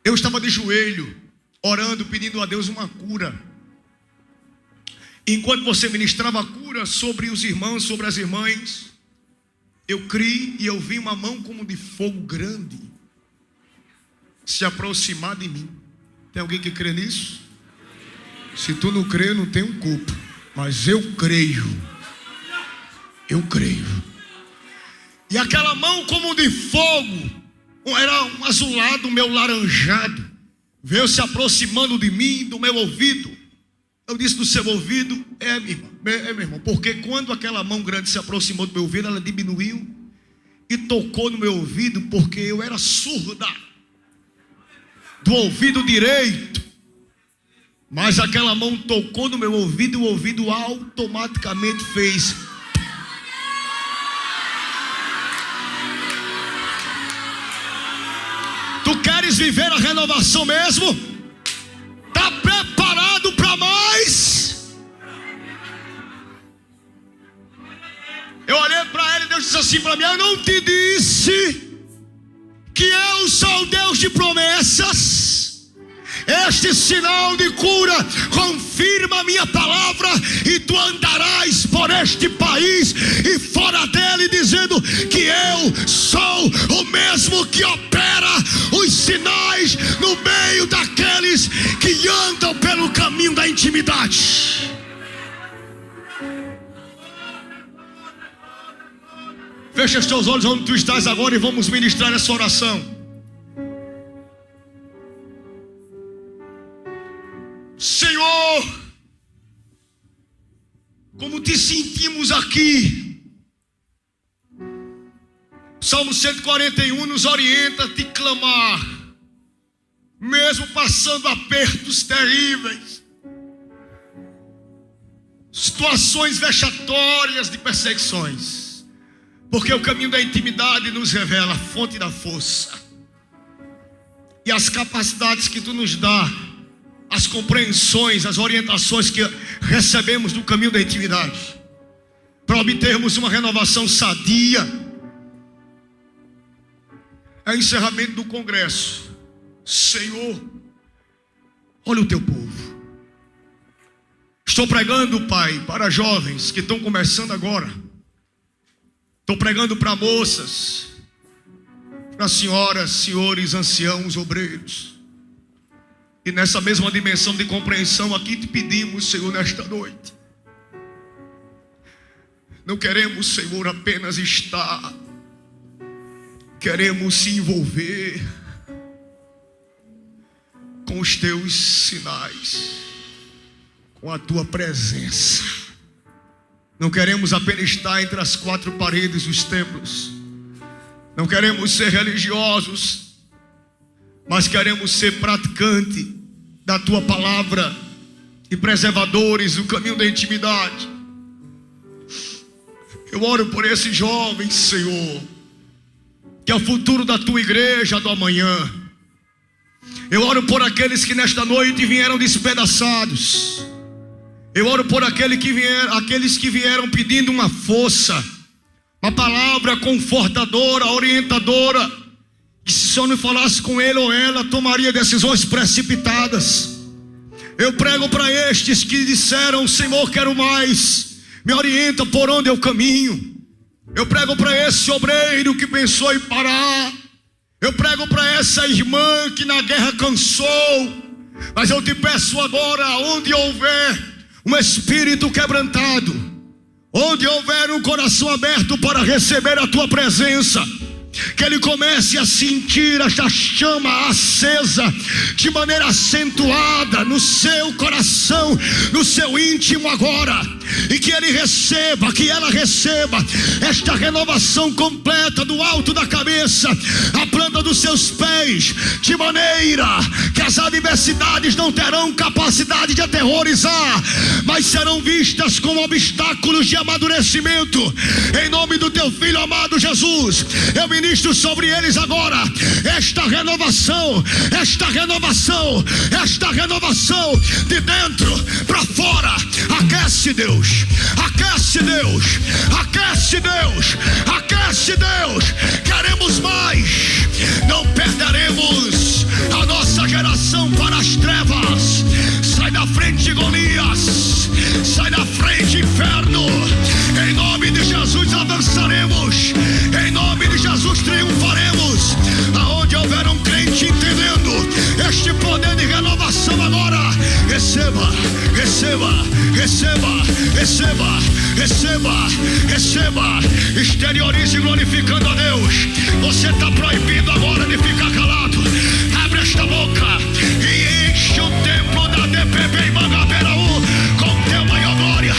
Eu estava de joelho, orando, pedindo a Deus uma cura. Enquanto você ministrava a cura sobre os irmãos, sobre as irmãs, eu criei e eu vi uma mão como de fogo grande se aproximar de mim. Tem alguém que crê nisso? Se tu não crê, eu não tenho culpa. Mas eu creio. Eu creio. E aquela mão como de fogo, era um azulado, meu laranjado, veio se aproximando de mim, do meu ouvido. Eu disse do seu ouvido, meu irmão, porque quando aquela mão grande se aproximou do meu ouvido, ela diminuiu e tocou no meu ouvido, porque eu era surda do ouvido direito. Mas aquela mão tocou no meu ouvido e o ouvido automaticamente fez. Tu queres viver a renovação mesmo? Está preparado para mais? Eu olhei para ele e Deus disse assim para mim, eu não te disse que eu sou o Deus de promessas? Este sinal de cura confirma a minha palavra, e tu andarás por este país e fora dele, dizendo que eu sou o mesmo que opera os sinais no meio daqueles que andam pelo caminho da intimidade. Fecha os teus olhos onde tu estás agora e vamos ministrar essa oração. Senhor, como te sentimos aqui. Salmo 141 nos orienta a te clamar, mesmo passando apertos terríveis, situações vexatórias de perseguições, porque o caminho da intimidade nos revela a fonte da força e as capacidades que tu nos dá, as compreensões, as orientações que recebemos do caminho da intimidade, para obtermos uma renovação sadia. É o encerramento do congresso. Senhor, olha o teu povo. Estou pregando, Pai, para jovens que estão começando agora. Estou pregando para moças, para senhoras, senhores, anciãos, obreiros. E nessa mesma dimensão de compreensão aqui te pedimos, Senhor, nesta noite. Não queremos, Senhor, apenas estar. Queremos se envolver com os teus sinais, com a tua presença. Não queremos apenas estar entre as quatro paredes dos templos. Não queremos ser religiosos, mas queremos ser praticantes da tua palavra e preservadores do caminho da intimidade. Eu oro por esses jovens, Senhor, que é o futuro da tua igreja do amanhã. Eu oro por aqueles que nesta noite vieram despedaçados. Eu oro por aqueles que vieram pedindo uma força, uma palavra confortadora, orientadora, que se só não falasse com ele ou ela, tomaria decisões precipitadas. Eu prego para estes que disseram: Senhor, quero mais, me orienta por onde eu caminho. Eu prego para esse obreiro que pensou em parar. Eu prego para essa irmã que na guerra cansou. Mas eu te peço agora, onde houver um espírito quebrantado, onde houver um coração aberto para receber a tua presença, que ele comece a sentir esta chama acesa de maneira acentuada no seu coração, no seu íntimo agora, e que ele receba, que ela receba esta renovação completa do alto da cabeça à planta dos seus pés, de maneira que as adversidades não terão capacidade de aterrorizar, mas serão vistas como obstáculos de amadurecimento. Em nome do teu Filho amado Jesus, eu ministro sobre eles agora esta renovação, de dentro para fora. Aquece, Deus, aquece, Deus, aquece, Deus, aquece, Deus. Queremos mais, não perderemos a nossa geração para as trevas. Sai da frente, Golias, sai da frente, inferno. Em nome de Jesus avançaremos, em nome de Jesus triunfaremos. Aonde houver um crente entendendo este poder de renovação agora, receba, receba, receba, receba, receba, receba. Exteriorize glorificando a Deus. Você está proibido agora de ficar calado. Abre esta boca e enche o templo da DPB em Mangabeiraú com teu maior glória.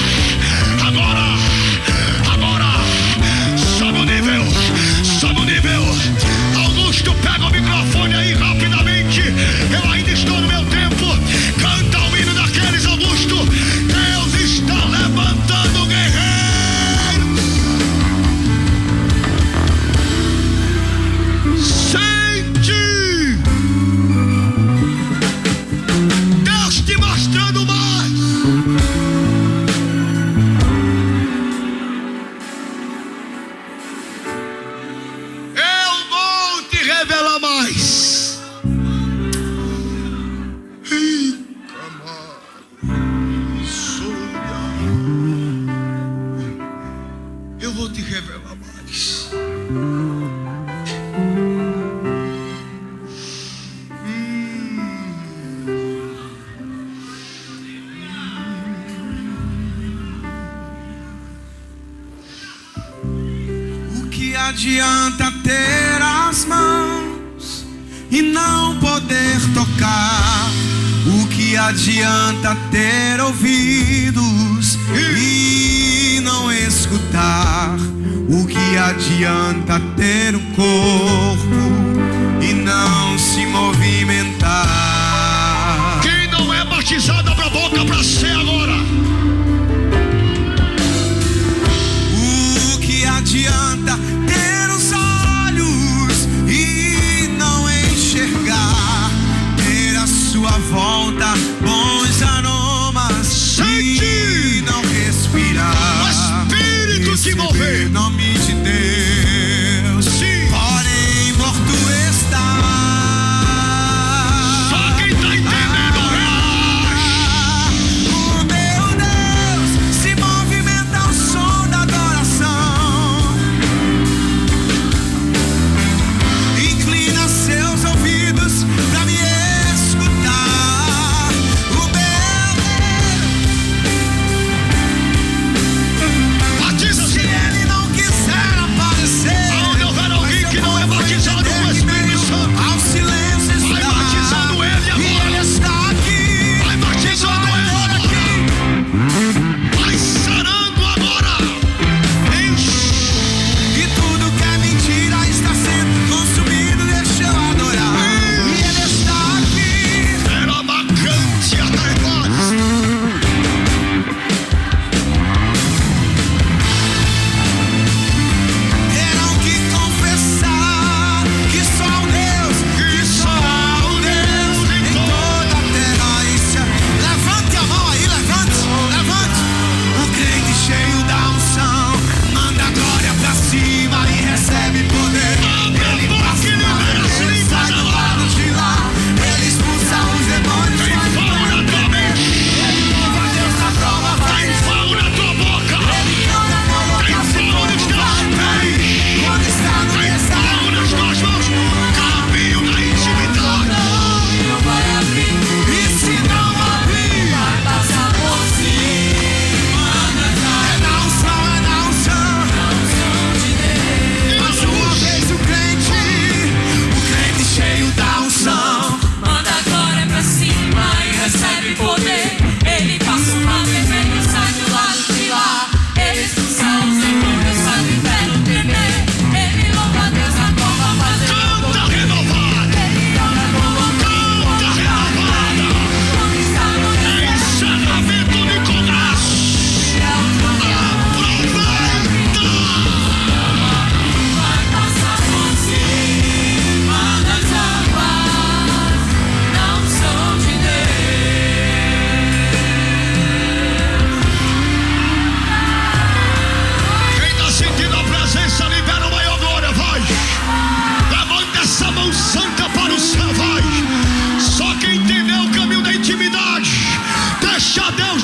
Agora, agora, sobe o nível, sobe o nível. Augusto, pega o microfone aí rapidamente. Eu ainda estou no meu tempo. Canta o hino daqueles, Augusto. Deus está levantando guerreiros. Sente Deus te mostrando mais. Eu vou te revelar mais. Eu vou te revelar mais. O que adianta ter as mãos e não poder tocar? O que adianta ter ouvidos e não escutar? O que adianta ter um corpo e não se movimentar? Quem não é batizado, abra a boca para ser agora. O que adianta ter os olhos e não enxergar? Ter a sua volta bons aromas e não respirar? O Espírito se mover. Em nome de Deus, Sim. porém morto está. Só quem está entendendo, O meu Deus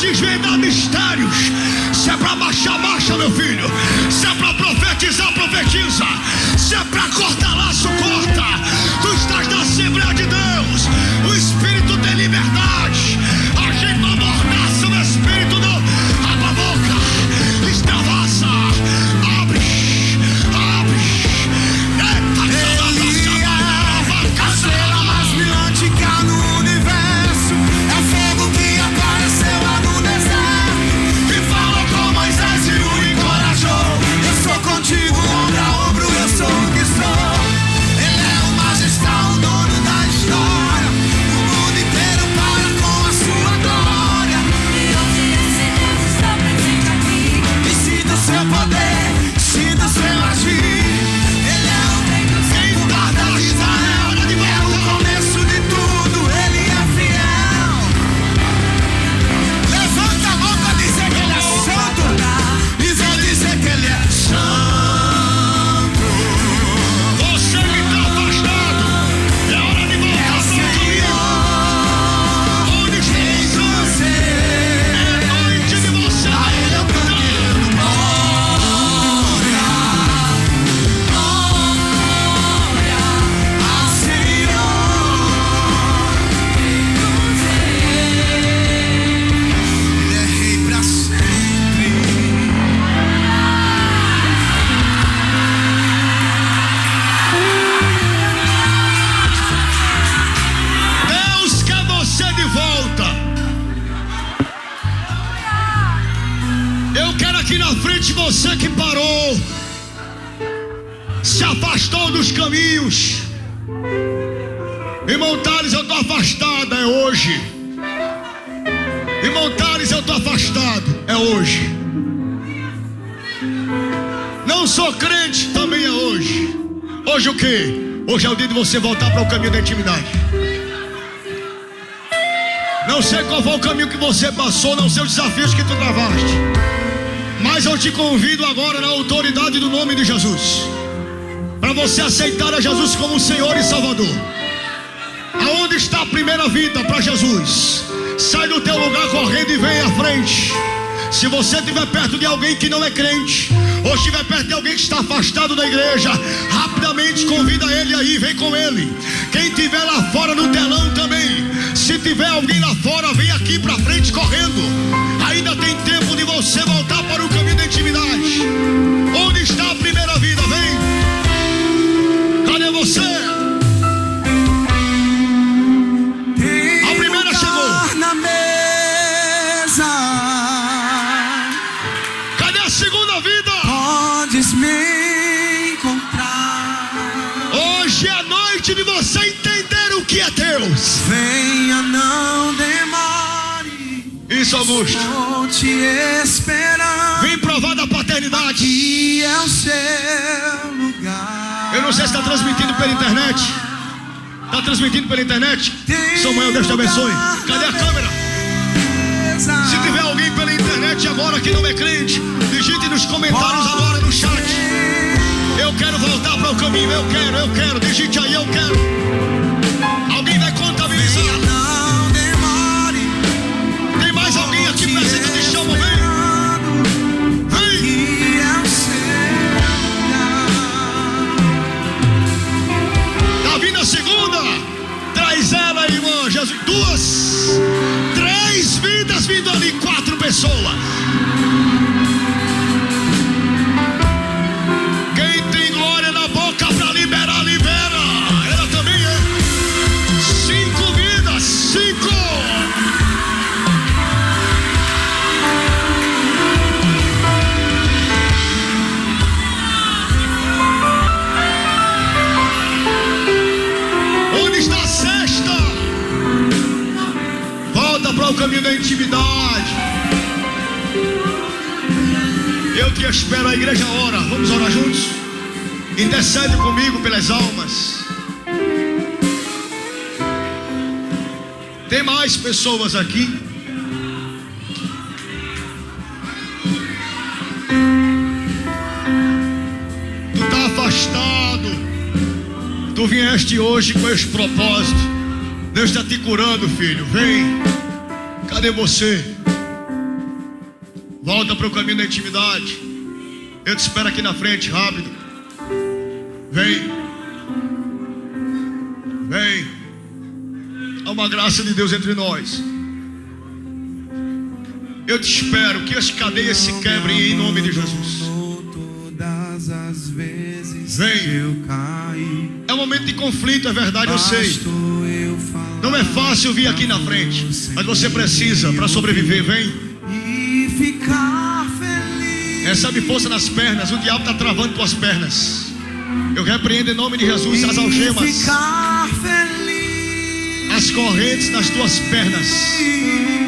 desvendar mistérios. Se é para marchar, marcha, meu filho. Se é para profetizar, profetiza. Se é para cortar laço, corta. Tu estás na Assembleia de Deus. O Espírito tem liberdade. A gente não amordaça o Espírito, não. Abra a boca, extravasa. Abre, abre. A estrela mais brilhante que há no universo é o fogo que apareceu lá no deserto, que falou com Moisés e o encorajou. Eu sou contigo, ombro a ombro, eu sou o que sou. Ele é o magistral, o dono da história. O mundo inteiro para com a sua glória. E hoje esse Deus está presente aqui. E sinta o seu poder, sinta o seu agir. Ele é o rei dos reis, o guarda de Israel. É o começo de tudo, ele é fiel. Levanta a mão pra dizer que ele é santo. E vou dizer que ele é santo. Você que está afastado, é hora de voltar para o caminho. Onde está você? É noite de você. A ele eu canto glória, glória ao Senhor. Ele é rei pra sempre. Deus quer você de volta. Eu quero aqui na frente você que parou, se afastou dos caminhos. Irmão Thales, eu estou afastado, é hoje. Irmão Thales, eu estou afastado, é hoje. Não sou crente, também é hoje. Hoje o quê? Hoje é o dia de você voltar para o caminho da intimidade. Não sei qual foi o caminho que você passou, não sei os desafios que tu travaste, mas eu te convido agora na autoridade do nome de Jesus, para você aceitar a Jesus como Senhor e Salvador. Aonde está a primeira vida para Jesus? Sai do teu lugar correndo e vem à frente. Se você estiver perto de alguém que não é crente, ou estiver perto de alguém que está afastado da igreja, rapidamente convida ele aí, vem com ele. Quem estiver lá fora no telão também, se tiver alguém lá fora, vem aqui para frente correndo. Ainda tem tempo de você voltar para o caminho da intimidade. Onde está a primeira vida? Vem. Cadê você? Tem primeira lugar chegou. na mesa. Cadê a segunda vida? Podes me encontrar. Hoje é a noite de você entender o que é Deus. Venha, não demore. Isso, Augusto. Estou te esperando. Vem provar da paternidade. Aqui é o seu lugar. Eu não sei se está transmitindo pela internet. Está transmitindo pela internet? Samuel, Deus te abençoe. Cadê a câmera? Se tiver alguém pela internet agora que não é crente, digite nos comentários agora no chat. Eu quero voltar para o caminho, eu quero. Digite aí, eu quero. Alguém vai contabilizar. Não demore. Tem mais alguém aqui presente? Te chamo, vem. Vem. Aqui é o seu lugar. Tá vindo a segunda. Traz ela, irmã Jesus. 2, 3 vidas vindo ali, 4 pessoas. Quem tem glória na boca pra liberar, libera. Ela também é. 5 vidas, 5. Onde está a sexta? Volta para o caminho da intimidade. Eu te espero, a igreja ora. Vamos orar juntos? Intercede comigo pelas almas. Tem mais pessoas aqui. Tu está afastado. Tu vieste hoje com esse propósito. Deus está te curando, filho. Vem. Cadê você? Volta para o caminho da intimidade. Eu te espero aqui na frente, rápido. Vem. Vem. Há uma graça de Deus entre nós. Eu te espero que as cadeias se quebrem em nome de Jesus. Todas as vezes Vem. eu caí. É um momento de conflito, é verdade, eu sei. Não é fácil vir aqui na frente, mas você precisa para sobreviver. Vem. E ficar feliz. Recebe força nas pernas. O diabo está travando tuas pernas. Eu repreendo em nome de Jesus as algemas, Ficar feliz. as correntes nas tuas pernas.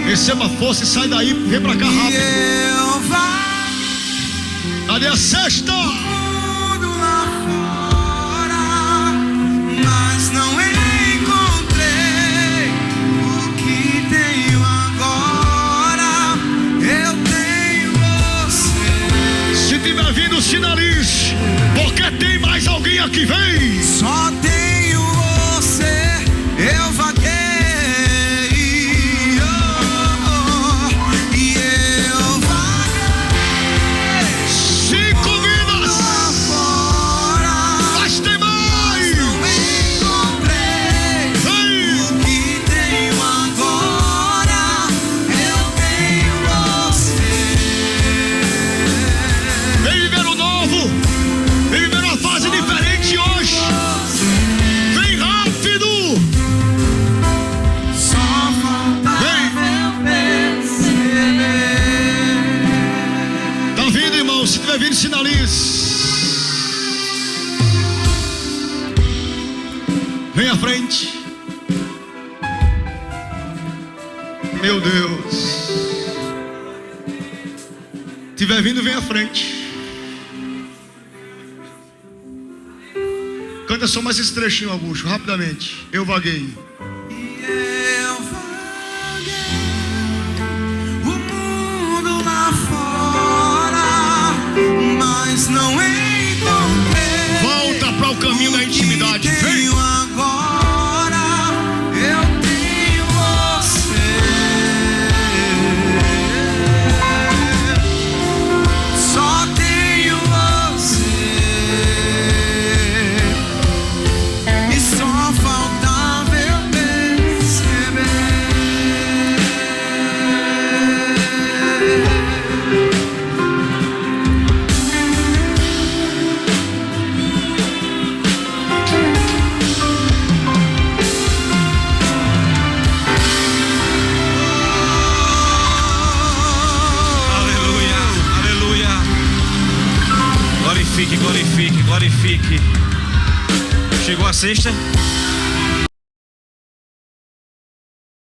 Receba força e sai daí. Vem pra cá rápido. Eu vou Cadê a sexta? mundo lá fora, mas não encontrei o que tenho agora. Eu tenho você. Se tiver vindo, sinalize, porque tem mais alguém aqui. Vem. Só tenho você. Eu vaguei. E eu vaguei 5 vidas, lá fora. mas tem mais. Não encontrei Vem. o que tenho agora. Eu tenho você. Vem viver o novo. Vem viver uma fase diferente hoje. Vem rápido. Só falta Vem. eu perceber. Tá vindo, irmão. Se tiver vindo, sinalize. Vem à frente. Meu Deus. Se tiver vindo, vem à frente. Canta só mais esse trechinho, Augusto, rapidamente. Eu vaguei. Eu vaguei o mundo lá fora, mas não encontrei. Volta para o caminho da intimidade. O que Vem. tenho agora, eu tenho você. Só tenho você. E só faltava eu perceber. Aleluia, aleluia. Glorifique, glorifique, glorifique. Chegou a sexta?